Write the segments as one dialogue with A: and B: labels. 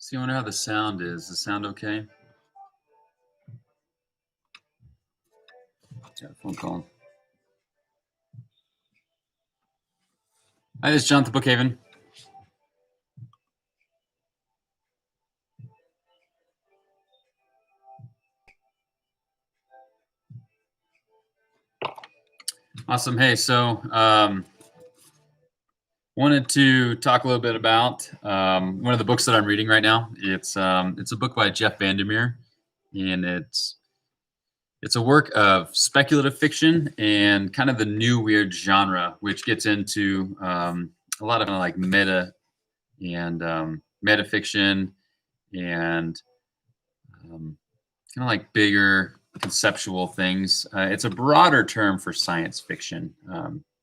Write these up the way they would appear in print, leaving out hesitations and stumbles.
A: See, I wonder how the sound is. Is the sound okay? Got a phone call. Hi, this is Jonathan Bookhaven. Awesome. Hey, so wanted to talk a little bit about one of the books that I'm reading right now. It's a book by Jeff Vandermeer, and it's a work of speculative fiction and kind of the new weird genre, which gets into a lot of like meta and metafiction and kind of like bigger conceptual things. It's a broader term for science fiction,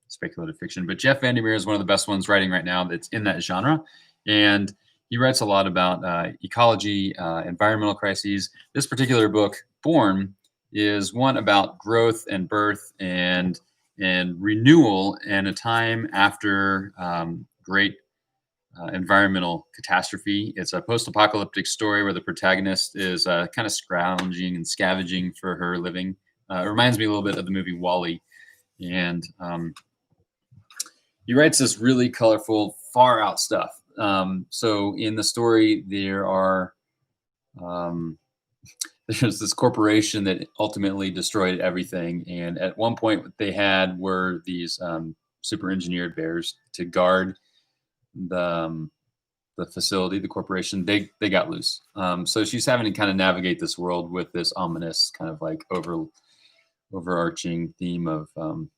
A: speculative fiction, but Jeff Vandermeer is one of the best ones writing right now that's in that genre. And he writes a lot about ecology, environmental crises. This particular book, Born, is one about growth and birth and renewal in a time after great environmental catastrophe. It's a post-apocalyptic story where the protagonist is kind of scrounging and scavenging for her living. It reminds me a little bit of the movie Wall-E, and he writes this really colorful, far out stuff. So in the story, um, there's this corporation that ultimately destroyed everything, and at one point, what they had were these super engineered bears to guard the the facility, the corporation. They got loose. So she's having to kind of navigate this world with this ominous kind of like overarching theme of kind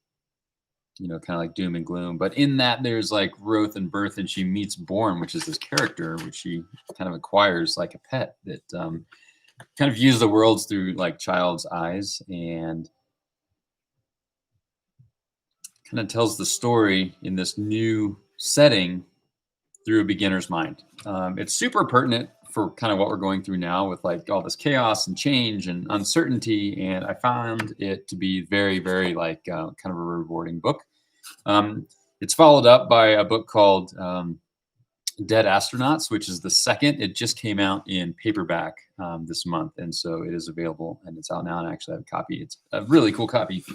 A: of like doom and gloom. But in that, there's like growth and birth, and she meets Bourne, which is this character which she kind of acquires like a pet that kind of views the worlds through like child's eyes and kind of tells the story in this new setting through a beginner's mind. It's super pertinent for kind of what we're going through now with like all this chaos and change and uncertainty. And I found it to be very, very like kind of a rewarding book. It's followed up by a book called Dead Astronauts, which is the second. It just came out in paperback this month. And so it is available and it's out now. And I actually have a copy. It's a really cool copy.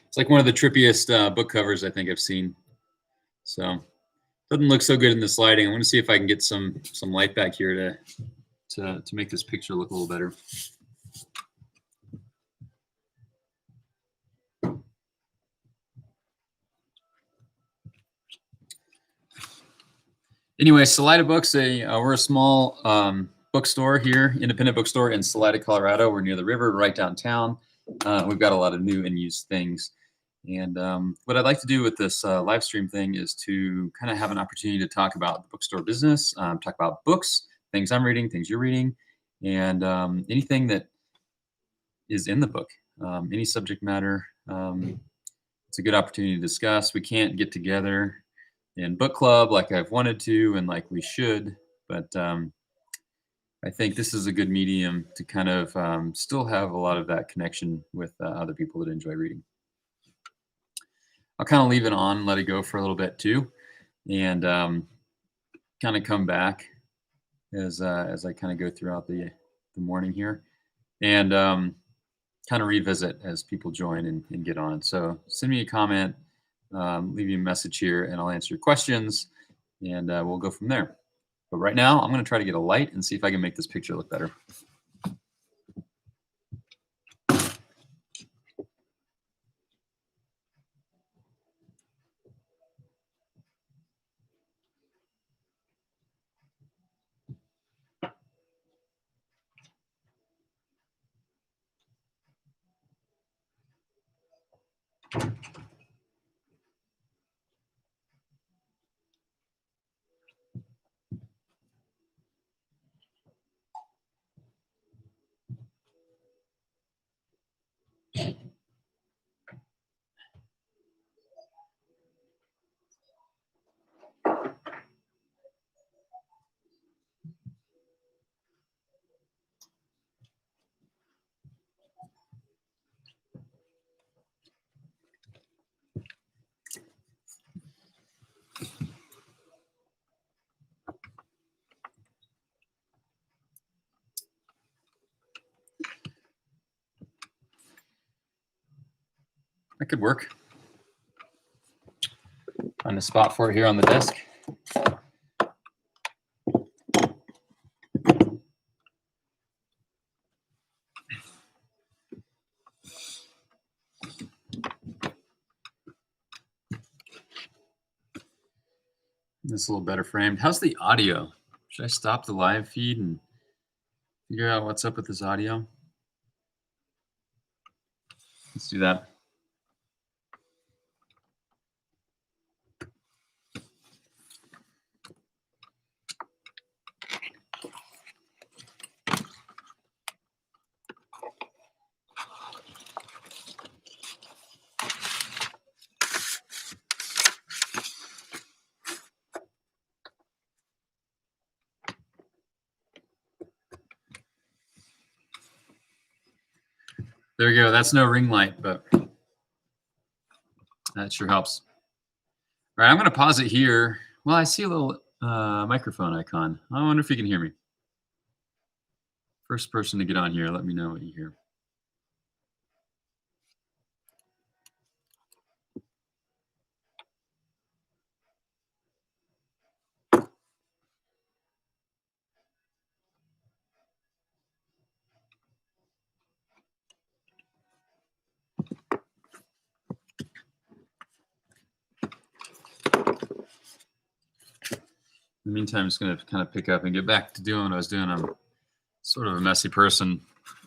A: It's like one of the trippiest book covers I think I've seen. So doesn't look so good in this lighting. I want to see if I can get some light back here to make this picture look a little better. Anyway, Salida Books, we're a small bookstore here, independent bookstore in Salida, Colorado. We're near the river, right downtown. We've got a lot of new and used things. And what I'd like to do with this live stream thing is to kind of have an opportunity to talk about the bookstore business, talk about books, things I'm reading, things you're reading, and anything that is in the book, any subject matter. It's a good opportunity to discuss. We can't get together in book club like I've wanted to and like we should, but I think this is a good medium to kind of still have a lot of that connection with other people that enjoy reading. I'll kind of leave it on, let it go for a little bit too, and kind of come back as I kind of go throughout the morning here, and kind of revisit as people join and get on. So send me a comment, leave me a message here, and I'll answer your questions, and we'll go from there. But right now, I'm going to try to get a light and see if I can make this picture look better. That could work. Find a spot for it here on the desk. This is a little better framed. How's the audio? Should I stop the live feed and figure out what's up with this audio? Let's do that. There we go. That's no ring light, but that sure helps. All right, I'm going to pause it here. Well, I see a little microphone icon. I wonder if you can hear me. First person to get on here, let me know what you hear. In the meantime, I'm just going to kind of pick up and get back to doing what I was doing. I'm sort of a messy person,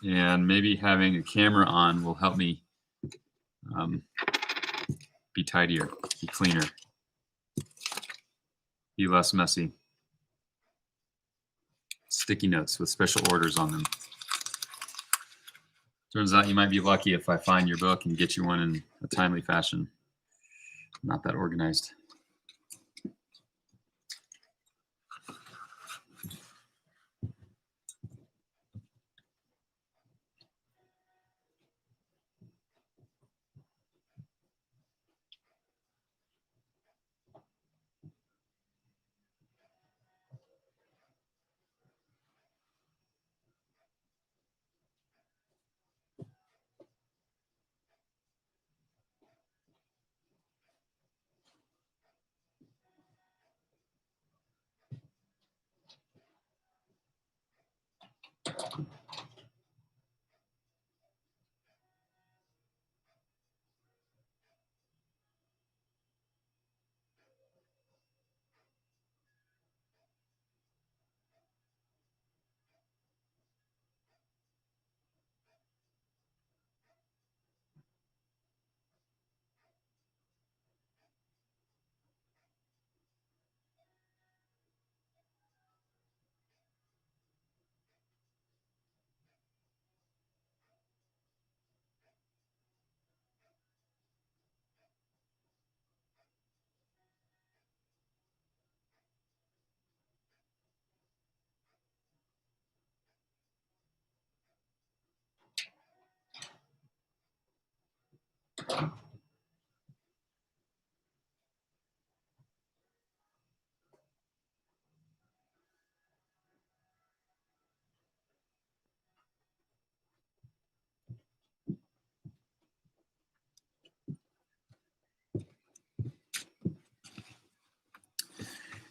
A: and maybe having a camera on will help me be tidier, be cleaner, be less messy. Sticky notes with special orders on them. Turns out you might be lucky if I find your book and get you one in a timely fashion. I'm not that organized.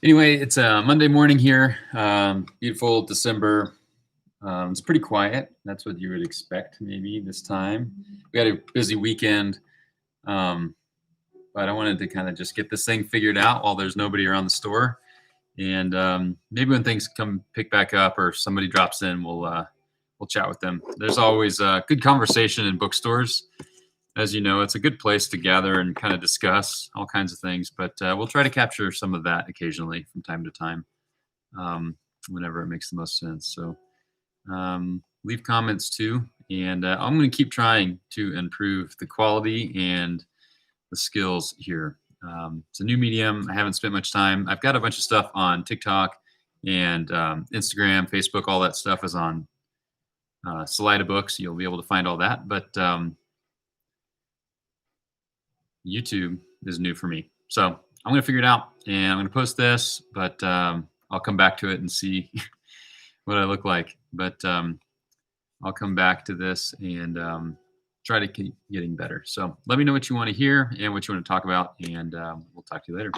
A: Anyway, it's a Monday morning here. Beautiful December. It's pretty quiet. That's what you would expect maybe this time. We had a busy weekend, but I wanted to kind of just get this thing figured out while there's nobody around the store. And maybe when things come pick back up or somebody drops in, we'll chat with them. There's always a good conversation in bookstores. As you know, it's a good place to gather and kind of discuss all kinds of things, but we'll try to capture some of that occasionally from time to time, whenever it makes the most sense. So leave comments too, and I'm going to keep trying to improve the quality and the skills here. It's a new medium. I haven't spent much time. I've got a bunch of stuff on TikTok and Instagram, Facebook. All that stuff is on Salida Books. You'll be able to find all that, but YouTube is new for me. So I'm going to figure it out, and I'm going to post this, but I'll come back to it and see what I look like. But I'll come back to this and try to keep getting better. So let me know what you want to hear and what you want to talk about, and we'll talk to you later.